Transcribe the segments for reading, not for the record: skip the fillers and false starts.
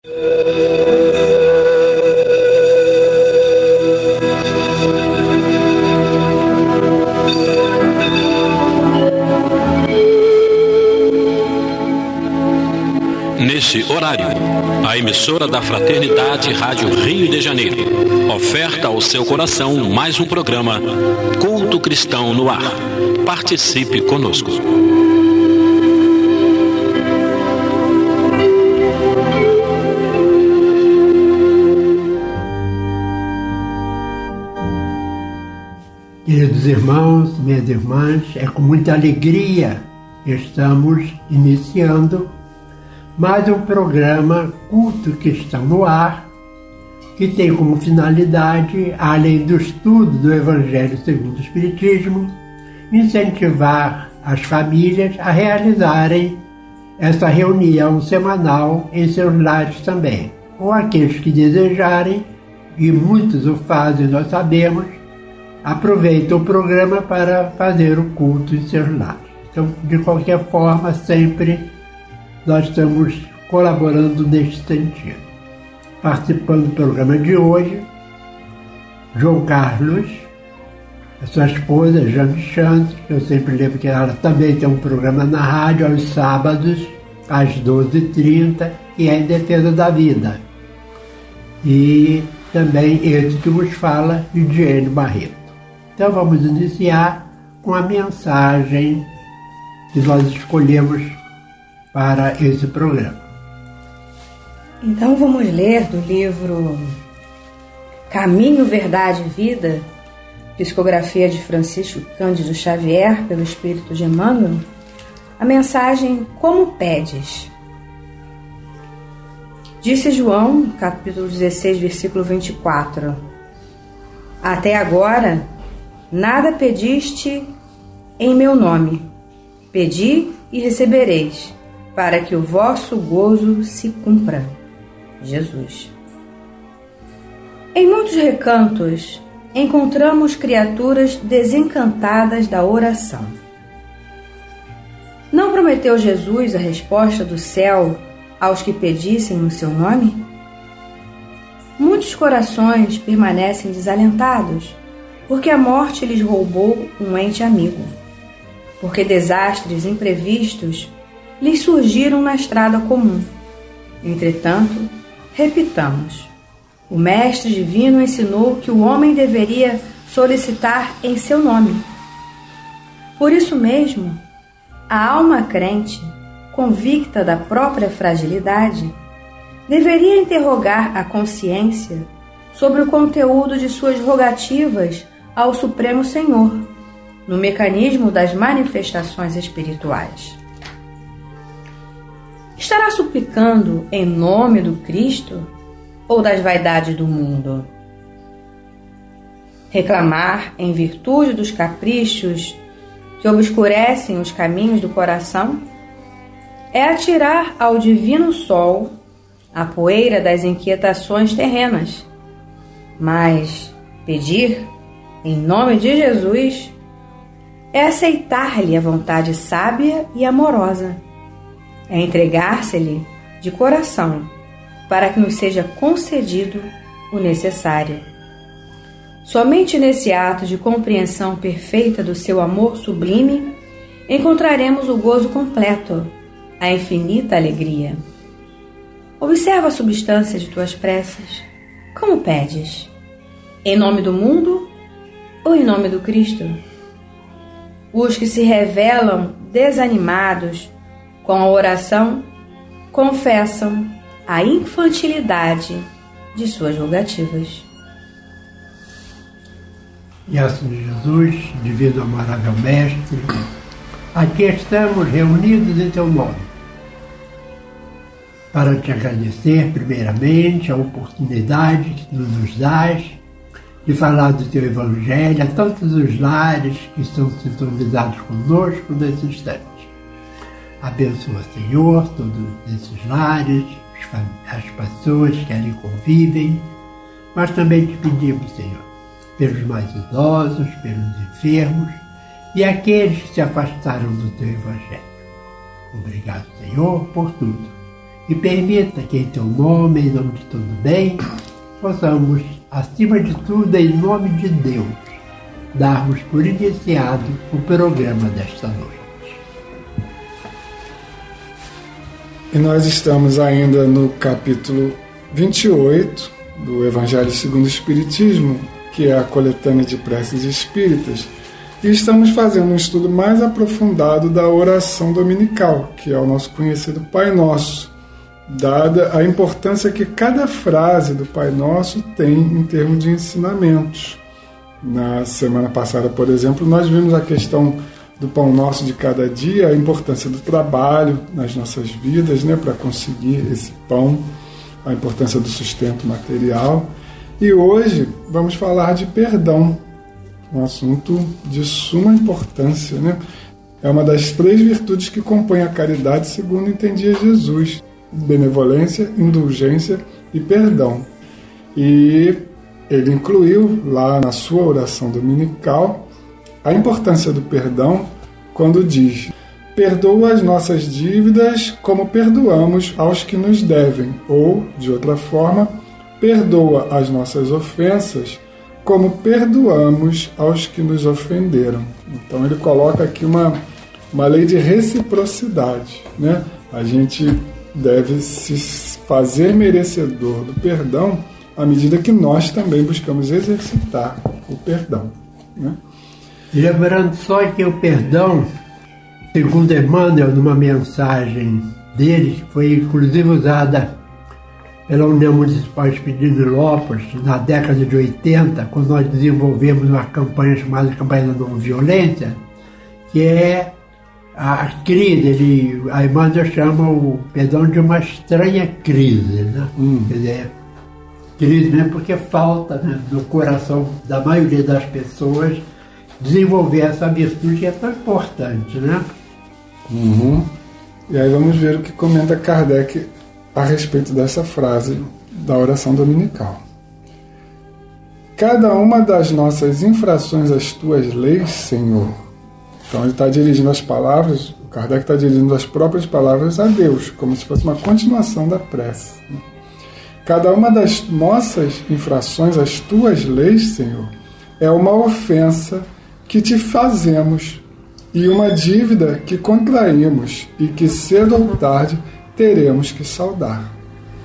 Nesse horário, a emissora da Fraternidade Rádio Rio de Janeiro oferta ao seu coração mais um programa Culto Cristão no Ar. Participe conosco. Queridos irmãos, minhas irmãs, é com muita alegria que estamos iniciando mais um programa Culto Cristão no Ar, que tem como finalidade, além do estudo do Evangelho segundo o Espiritismo, incentivar as famílias a realizarem essa reunião semanal em seus lares também, ou aqueles que desejarem, e muitos o fazem, nós sabemos, aproveitam o programa para fazer o culto em seus lares. Então, de qualquer forma, sempre nós estamos colaborando neste sentido. Participando do programa de hoje, João Carlos, a sua esposa, Jane Chance, que eu sempre lembro que ela também tem um programa na rádio aos sábados, às 12h30, e é Em Defesa da Vida. E também esse que vos fala, Lidiane Barreto. Então vamos iniciar com a mensagem que nós escolhemos para esse programa. Então vamos ler do livro Caminho, Verdade e Vida, psicografia de Francisco Cândido Xavier, pelo Espírito de Emmanuel, a mensagem Como Pedes. Disse João, capítulo 16, versículo 24: Até agora nada pediste em meu nome. Pedi e recebereis, para que o vosso gozo se cumpra. Jesus. Em muitos recantos encontramos criaturas desencantadas da oração. Não prometeu Jesus a resposta do céu aos que pedissem no seu nome? Muitos corações permanecem desalentados, porque a morte lhes roubou um ente amigo, porque desastres imprevistos lhes surgiram na estrada comum. Entretanto, repitamos, o Mestre Divino ensinou que o homem deveria solicitar em seu nome. Por isso mesmo, a alma crente, convicta da própria fragilidade, deveria interrogar a consciência sobre o conteúdo de suas rogativas ao Supremo Senhor, no mecanismo das manifestações espirituais. Estará suplicando em nome do Cristo ou das vaidades do mundo? Reclamar em virtude dos caprichos que obscurecem os caminhos do coração é atirar ao divino sol a poeira das inquietações terrenas. Mas pedir em nome de Jesus é aceitar-lhe a vontade sábia e amorosa, é entregar-se-lhe de coração para que nos seja concedido o necessário. Somente nesse ato de compreensão perfeita do seu amor sublime encontraremos o gozo completo, a infinita alegria. Observa a substância de tuas preces. Como pedes? Em nome do mundo ou em nome do Cristo? Os que se revelam desanimados com a oração confessam a infantilidade de suas rogativas. Graças a Jesus, divino amável Mestre, aqui estamos reunidos em teu nome, para te agradecer primeiramente a oportunidade que tu nos dás de falar do teu Evangelho a tantos os lares que estão sintonizados conosco nesse instante. Abençoa, Senhor, todos esses lares, as pessoas que ali convivem, mas também te pedimos, Senhor, pelos mais idosos, pelos enfermos e aqueles que se afastaram do teu Evangelho. Obrigado, Senhor, por tudo. e permita que em teu nome, em nome de tudo bem, possamos, acima de tudo, em nome de Deus, darmos por iniciado o programa desta noite. E nós estamos ainda no capítulo 28 do Evangelho segundo o Espiritismo, que é a coletânea de preces espíritas, e estamos fazendo um estudo mais aprofundado da oração dominical, que é o nosso conhecido Pai Nosso, dada a importância que cada frase do Pai Nosso tem em termos de ensinamentos. Na semana passada, por exemplo, nós vimos a questão do pão nosso de cada dia, a importância do trabalho nas nossas vidas, né, para conseguir esse pão, a importância do sustento material. E hoje vamos falar de perdão, um assunto de suma importância, né? É uma das 3 virtudes que compõem a caridade, segundo entendia Jesus: benevolência, indulgência e perdão. E ele incluiu lá na sua oração dominical a importância do perdão quando diz: perdoa as nossas dívidas como perdoamos aos que nos devem, ou, de outra forma, perdoa as nossas ofensas como perdoamos aos que nos ofenderam. Então ele coloca aqui uma lei de reciprocidade, né? A gente deve se fazer merecedor do perdão à medida que nós também buscamos exercitar o perdão, né? Lembrando só que o perdão, segundo Emmanuel, numa mensagem dele, que foi inclusive usada pela União Municipal Espírita de Nilópolis, na década de 80, quando nós desenvolvemos uma campanha chamada Campanha da Não Violência, que é a crise, a Emmanuel chama o perdão de uma estranha crise, né? Quer dizer, crise mesmo porque falta, né, no coração da maioria das pessoas desenvolver essa virtude que é tão importante, né? E aí vamos ver o que comenta Kardec a respeito dessa frase da oração dominical. Cada uma das nossas infrações às tuas leis, Senhor. Então ele está dirigindo as palavras, o Kardec está dirigindo as próprias palavras a Deus, como se fosse uma continuação da prece. Cada uma das nossas infrações às tuas leis, Senhor, é uma ofensa que te fazemos e uma dívida que contraímos e que cedo ou tarde teremos que saldar.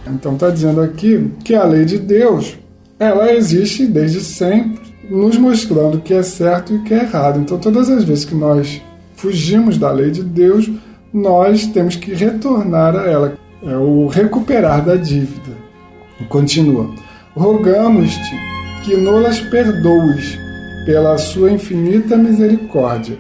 Então está dizendo aqui que a lei de Deus, ela existe desde sempre, nos mostrando o que é certo e o que é errado. Então todas as vezes que nós fugimos da lei de Deus, nós temos que retornar a ela, é o recuperar da dívida. E continua: rogamos-te que nos perdoes pela sua infinita misericórdia,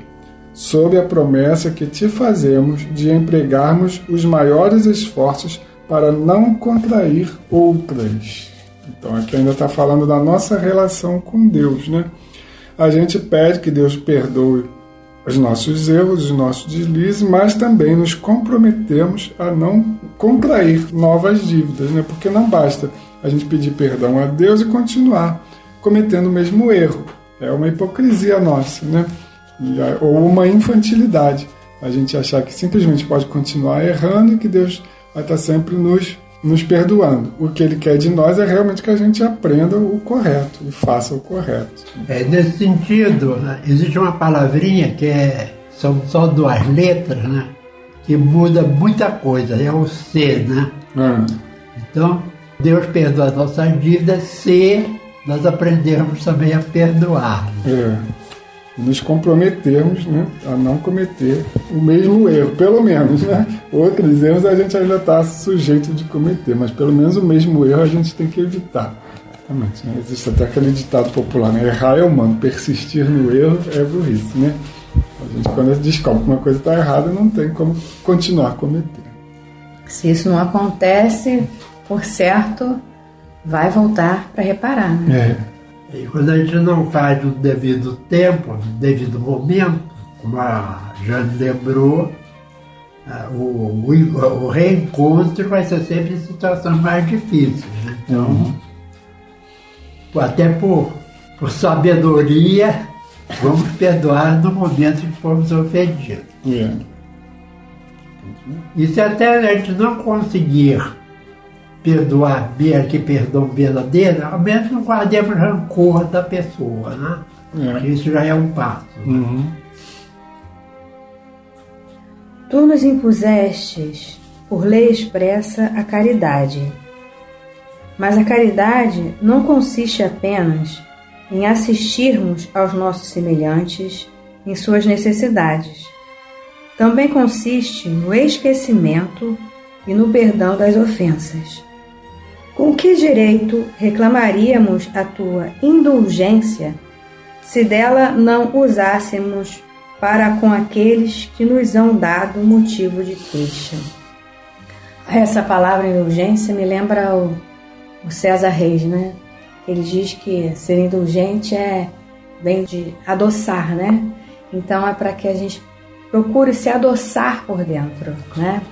sob a promessa que te fazemos de empregarmos os maiores esforços para não contrair outras. Então aqui ainda está falando da nossa relação com Deus, né? A gente pede que Deus perdoe os nossos erros, os nossos deslizes, mas também nos comprometemos a não contrair novas dívidas, né? Porque não basta a gente pedir perdão a Deus e continuar cometendo o mesmo erro. É uma hipocrisia nossa, né? Ou uma infantilidade. A gente achar que simplesmente pode continuar errando e que Deus vai estar sempre nos perdoando. O que Ele quer de nós é realmente que a gente aprenda o correto e faça o correto. Nesse sentido, né, existe uma palavrinha que são só 2 letras, né, que muda muita coisa, é o C, né? Então, Deus perdoa as nossas dívidas se nós aprendermos também a perdoar. Nos comprometermos, né, a não cometer o mesmo erro, pelo menos, né? Outros erros a gente ainda está sujeito de cometer, mas pelo menos o mesmo erro a gente tem que evitar. Exatamente, né? Existe até aquele ditado popular, né? Errar é humano, persistir no erro é burrice, né? A gente, quando descobre que uma coisa está errada, não tem como continuar cometendo. Se isso não acontece, por certo, vai voltar para reparar, né? E quando a gente não faz no devido tempo, no devido momento, como a Jane lembrou, o reencontro vai ser sempre em situações mais difíceis, né? Então, até por sabedoria, vamos perdoar no momento em que fomos ofendidos. E se até a gente não conseguir perdoar bem, aquele perdão verdadeiro, ao menos não guardemos rancor da pessoa, né? Porque isso já é um passo. Uhum. Tu nos impusestes, por lei expressa, a caridade. Mas a caridade não consiste apenas em assistirmos aos nossos semelhantes em suas necessidades. Também consiste no esquecimento e no perdão das ofensas. Com que direito reclamaríamos a tua indulgência se dela não usássemos para com aqueles que nos hão dado motivo de queixa? Essa palavra indulgência me lembra o César Reis, né? Ele diz que ser indulgente vem de adoçar, né? Então é para que a gente procure se adoçar por dentro, né?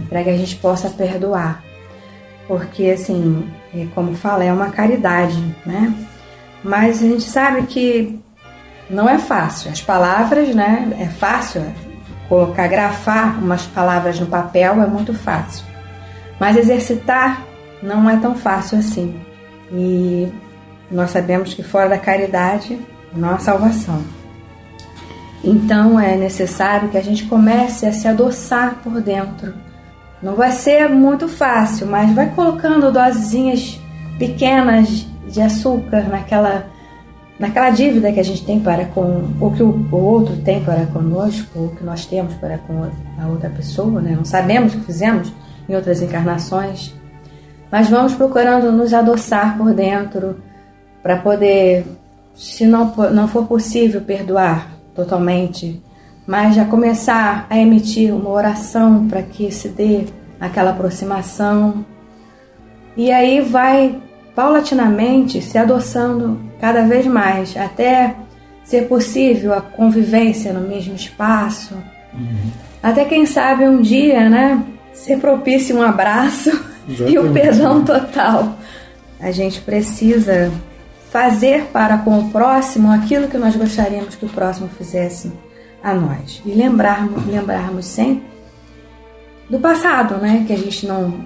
Para que a gente possa perdoar. Porque, assim, como fala, é uma caridade, né? Mas a gente sabe que não é fácil. As palavras, né? É fácil grafar umas palavras no papel, é muito fácil. Mas exercitar não é tão fácil assim. E nós sabemos que fora da caridade não há salvação. Então é necessário que a gente comece a se adoçar por dentro. Não vai ser muito fácil, mas vai colocando dosezinhas pequenas de açúcar naquela dívida que a gente tem para com o que o outro tem para conosco, ou que nós temos para com a outra pessoa, né? Não sabemos o que fizemos em outras encarnações, mas vamos procurando nos adoçar por dentro para poder, se não for possível perdoar totalmente, mas já começar a emitir uma oração para que se dê aquela aproximação. E aí vai paulatinamente se adoçando cada vez mais, até ser possível a convivência no mesmo espaço. Até quem sabe um dia, né, ser propício um abraço. Exatamente. E o perdão total. A gente precisa fazer para com o próximo aquilo que nós gostaríamos que o próximo fizesse a nós. E lembrarmos sempre do passado, né? Que a gente não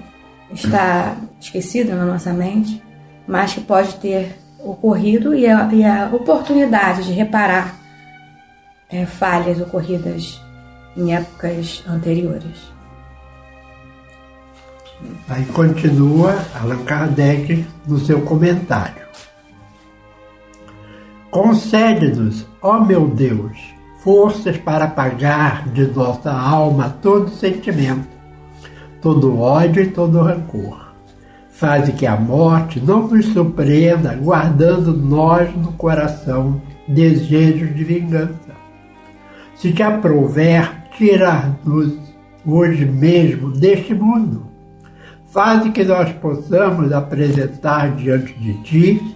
está esquecido na nossa mente, mas que pode ter ocorrido e a oportunidade de reparar falhas ocorridas em épocas anteriores. Aí continua Allan Kardec no seu comentário. Concede-nos, ó meu Deus, forças para apagar de nossa alma todo sentimento, todo ódio e todo rancor. Faze que a morte não nos surpreenda, guardando nós no coração desejos de vingança. Se te aprouver, tirar-nos hoje mesmo deste mundo. Faze que nós possamos apresentar diante de ti,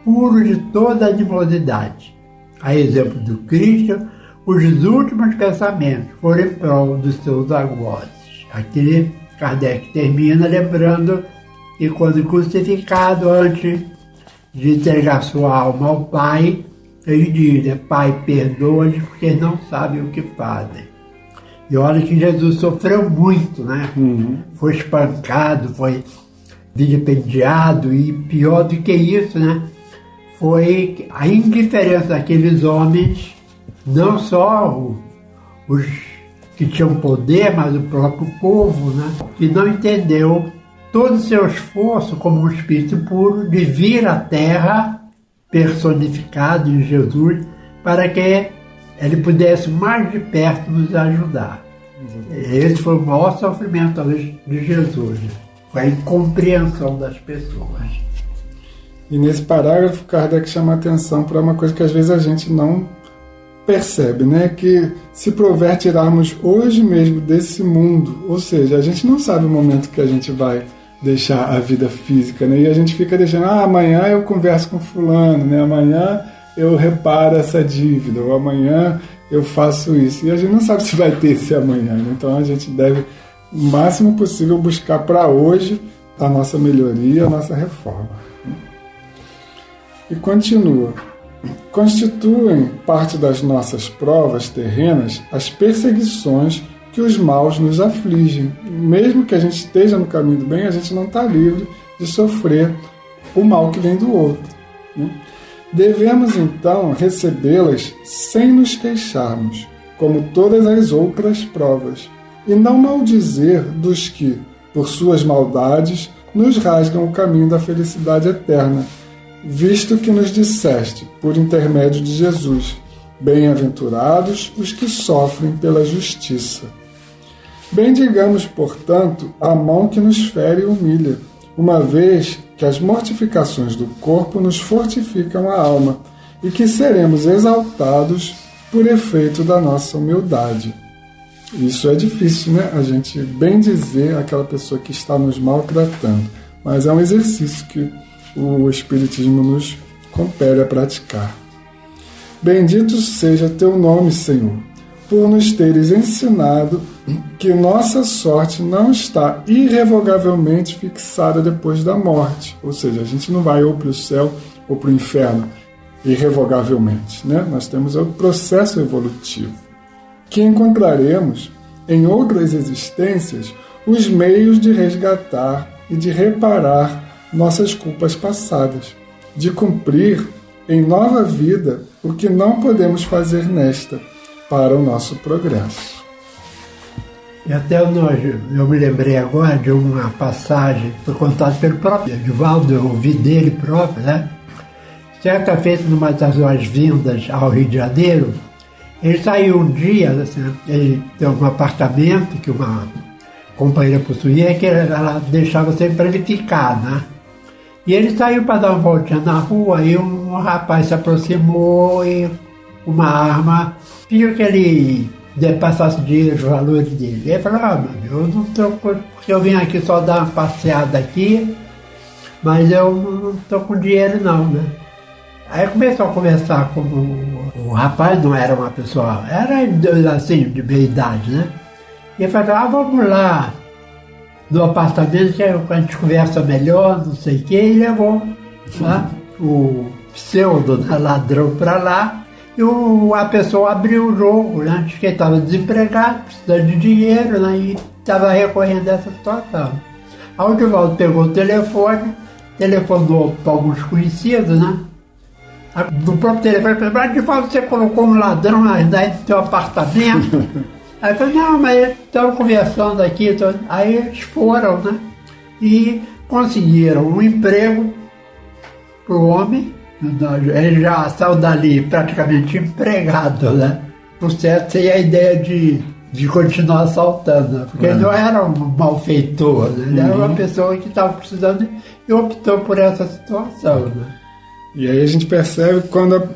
puro de toda animosidade. A exemplo do Cristo, os últimos pensamentos foram em prol dos seus algozes. Aqui Kardec termina lembrando que quando crucificado, antes de entregar sua alma ao Pai, ele diz, Pai, perdoa-lhes porque não sabem o que fazem. E olha que Jesus sofreu muito, né? Foi espancado, foi vilipendiado e pior do que isso, né? Foi a indiferença daqueles homens, não só os que tinham poder, mas o próprio povo, né? Que não entendeu todo o seu esforço como um espírito puro de vir à Terra personificado em Jesus para que ele pudesse mais de perto nos ajudar. Esse foi o maior sofrimento, talvez, de Jesus, foi a incompreensão das pessoas. E nesse parágrafo, Kardec chama a atenção para uma coisa que às vezes a gente não percebe, né? Que se prover tirarmos hoje mesmo desse mundo, ou seja, a gente não sabe o momento que a gente vai deixar a vida física, né? E a gente fica deixando, amanhã eu converso com fulano, né? Amanhã eu reparo essa dívida, ou amanhã eu faço isso. E a gente não sabe se vai ter esse amanhã, né? Então a gente deve, o máximo possível, buscar para hoje a nossa melhoria, a nossa reforma. E continua. Constituem parte das nossas provas terrenas as perseguições que os maus nos afligem. Mesmo que a gente esteja no caminho do bem, a gente não está livre de sofrer o mal que vem do outro, né? Devemos, então, recebê-las sem nos queixarmos, como todas as outras provas, e não maldizer dos que, por suas maldades, nos rasgam o caminho da felicidade eterna, visto que nos disseste, por intermédio de Jesus, bem-aventurados os que sofrem pela justiça. Bendigamos, portanto, a mão que nos fere e humilha, uma vez que as mortificações do corpo nos fortificam a alma e que seremos exaltados por efeito da nossa humildade. Isso é difícil, né? A gente bendizer aquela pessoa que está nos maltratando, mas é um exercício que o Espiritismo nos compele a praticar. Bendito seja teu nome, Senhor, por nos teres ensinado que nossa sorte não está irrevogavelmente fixada depois da morte. Ou seja, a gente não vai ou para o céu ou para o inferno irrevogavelmente, né? Nós temos o processo evolutivo, que encontraremos em outras existências os meios de resgatar e de reparar nossas culpas passadas, de cumprir em nova vida o que não podemos fazer nesta, para o nosso progresso. E até eu me lembrei agora de uma passagem que foi contada pelo próprio Divaldo, eu ouvi dele próprio, né? Certa feita, numa das suas vindas ao Rio de Janeiro, ele saiu um dia, assim, ele tem um apartamento que uma companheira possuía, que ela deixava sempre para ele ficar, né? E ele saiu para dar uma voltinha na rua e um rapaz se aproximou e uma arma pediu que ele passasse dinheiro, os valores dele. Ele falou, eu não estou, porque eu vim aqui só dar uma passeada aqui, mas eu não estou com dinheiro não, né? Aí começou a conversar com o rapaz, não era uma pessoa, era assim, de meia idade, né? E ele falou, vamos lá no apartamento que a gente conversa melhor, não sei o que, e levou o pseudo ladrão para lá, e a pessoa abriu o jogo, né? Diz que ele estava desempregado, precisando de dinheiro, né? E estava recorrendo a essa situação. Aí o Divaldo pegou o telefone, telefonou para alguns conhecidos, né? No próprio telefone, falou, Divaldo, você colocou um ladrão aí no seu apartamento? Aí eu falei, não, mas estão conversando aqui. Aí eles foram, né? E conseguiram um emprego para o homem. Ele já saiu dali praticamente empregado, né? Por certo, sem a ideia de continuar assaltando, né? Porque ele não era um malfeitor, né? Ele era uma pessoa que estava precisando e optou por essa situação, né? E aí a gente percebe quando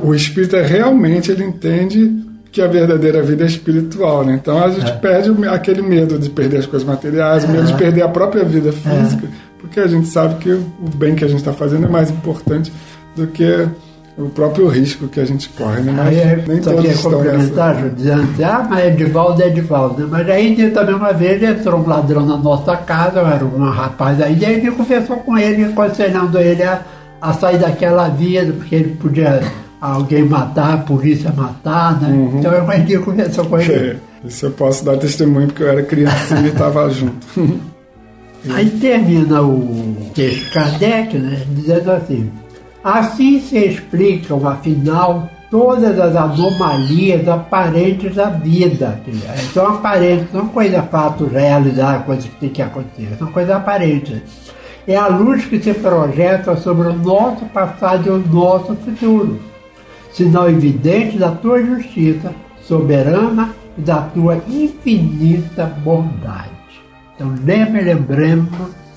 o espírita realmente ele entende que a verdadeira vida é espiritual, né? Então a gente perde aquele medo de perder as coisas materiais, o medo de perder a própria vida física, porque a gente sabe que o bem que a gente está fazendo é mais importante do que o próprio risco que a gente corre, né? Mas nem todos estão complementar, dizendo, mas Edivaldo é Edivaldo, né? Mas aí também uma vez entrou um ladrão na nossa casa, era um rapaz aí, e ele conversou com ele, aconselhando ele a sair daquela vida, porque ele podia alguém matar, a polícia matar, né? Então eu um dia conversou com ele. Isso eu posso dar testemunho, porque eu era criança e ele estava junto. Aí termina o texto Kardec, né, dizendo assim se explicam, afinal, todas as anomalias aparentes da vida. São aparentes, não coisa fato, realidade, coisa que tem que acontecer, são coisas aparentes. É a luz que se projeta sobre o nosso passado e o nosso futuro, sinal evidente da tua justiça soberana e da tua infinita bondade. Então lembremos,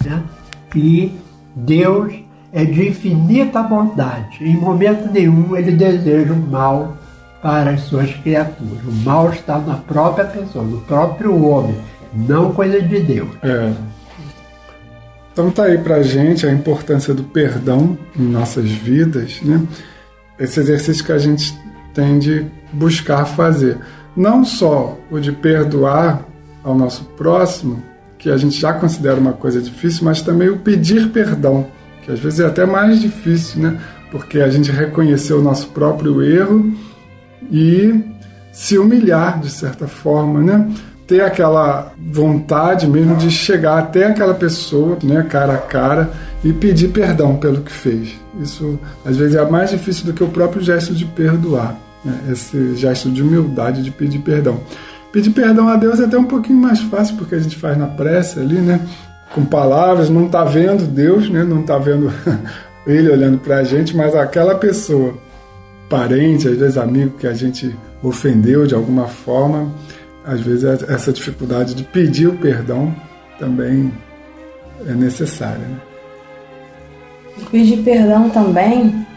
né, que Deus é de infinita bondade. Em momento nenhum ele deseja o mal para as suas criaturas. O mal está na própria pessoa, no próprio homem, não coisa de Deus. Então está aí para a gente a importância do perdão em nossas vidas, né? Esse exercício que a gente tem de buscar fazer. Não só o de perdoar ao nosso próximo, que a gente já considera uma coisa difícil, mas também o pedir perdão, que às vezes é até mais difícil, né? Porque a gente reconheceu o nosso próprio erro e se humilhar, de certa forma, né? ter aquela vontade mesmo de chegar até aquela pessoa, né, cara a cara, e pedir perdão pelo que fez. Isso, às vezes, é mais difícil do que o próprio gesto de perdoar, né? Esse gesto de humildade de pedir perdão. Pedir perdão a Deus é até um pouquinho mais fácil, porque a gente faz na prece ali, né, com palavras, não está vendo Deus, né, não está vendo Ele olhando para a gente, mas aquela pessoa, parente, às vezes amigo, que a gente ofendeu de alguma forma, às vezes essa dificuldade de pedir o perdão também é necessária, né? Pedir perdão também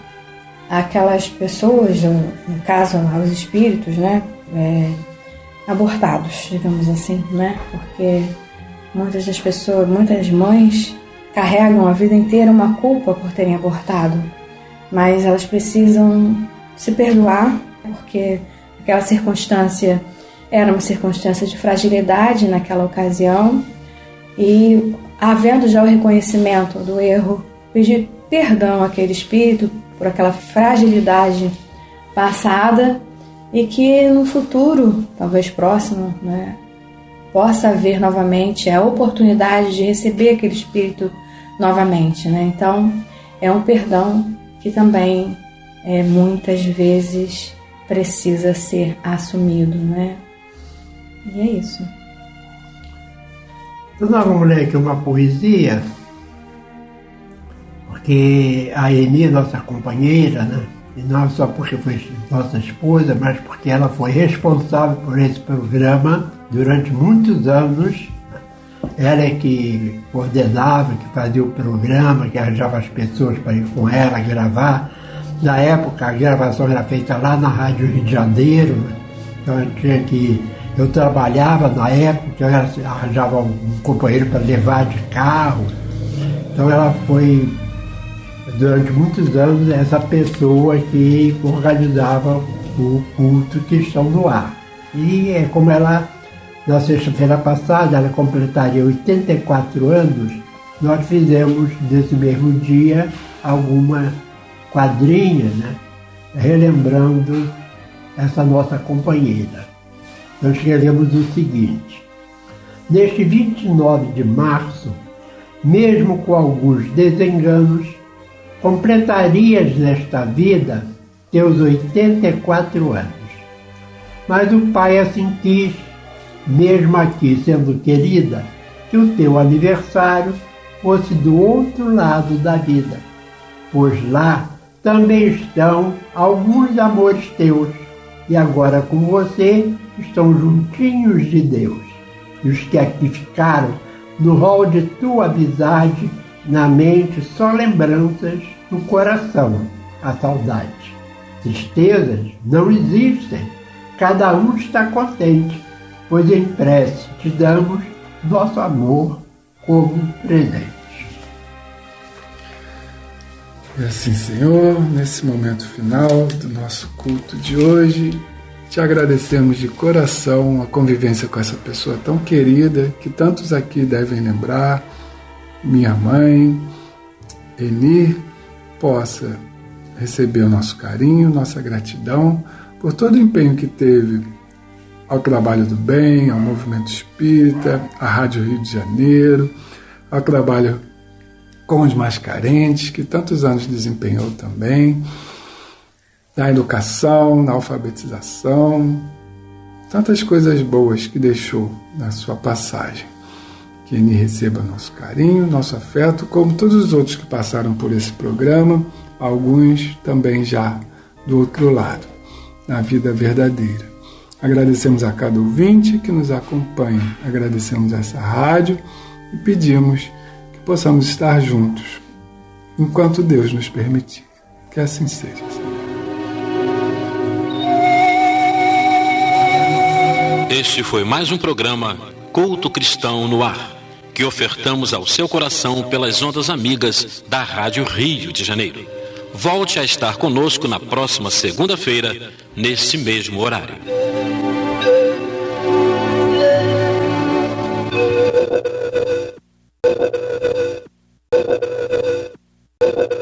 àquelas pessoas, no caso aos espíritos, né, abortados, digamos assim, né? Porque muitas das pessoas, muitas mães carregam a vida inteira uma culpa por terem abortado, mas elas precisam se perdoar, porque aquela circunstância era uma circunstância de fragilidade naquela ocasião, e havendo já o reconhecimento do erro, pedir perdão àquele espírito por aquela fragilidade passada, e que no futuro, talvez próximo, né, possa haver novamente a oportunidade de receber aquele espírito novamente, né? Então, é um perdão que também muitas vezes precisa ser assumido, né? E é isso. Então nós vamos ler aqui uma poesia, porque a Eni, nossa companheira, né? E não só porque foi nossa esposa, mas porque ela foi responsável por esse programa durante muitos anos. Ela é que coordenava, que fazia o programa, que arranjava as pessoas para ir com ela gravar. Na época, a gravação era feita lá na Rádio Rio de Janeiro, então eu tinha que... Eu trabalhava na época, ela arranjava um companheiro para levar de carro. Então ela foi, durante muitos anos, essa pessoa que organizava o culto Cristão no Ar. E é como ela, na sexta-feira passada, ela completaria 84 anos, nós fizemos nesse mesmo dia alguma quadrinha, né, relembrando essa nossa companheira. Nós escrevemos o seguinte: neste 29 de março, mesmo com alguns desenganos, completarias nesta vida teus 84 anos. Mas o Pai assim quis, mesmo aqui sendo querida, que o teu aniversário fosse do outro lado da vida, pois lá também estão alguns amores teus, e agora com você estão juntinhos de Deus. E os que aqui ficaram, no rol de tua amizade, na mente só lembranças, no coração a saudade. Tristezas não existem, cada um está contente, pois em prece te damos nosso amor como presente. E assim, Senhor, nesse momento final do nosso culto de hoje, te agradecemos de coração a convivência com essa pessoa tão querida, que tantos aqui devem lembrar, minha mãe, Eni, possa receber o nosso carinho, nossa gratidão por todo o empenho que teve ao trabalho do bem, ao movimento espírita, à Rádio Rio de Janeiro, ao trabalho com os mais carentes, que tantos anos desempenhou também, na educação, na alfabetização, tantas coisas boas que deixou na sua passagem. Que Eni receba nosso carinho, nosso afeto, como todos os outros que passaram por esse programa, alguns também já do outro lado, na vida verdadeira. Agradecemos a cada ouvinte que nos acompanha, agradecemos essa rádio e pedimos que possamos estar juntos, enquanto Deus nos permitir. Que assim seja. Este foi mais um programa Culto Cristão no Ar, que ofertamos ao seu coração pelas ondas amigas da Rádio Rio de Janeiro. Volte a estar conosco na próxima segunda-feira, nesse mesmo horário.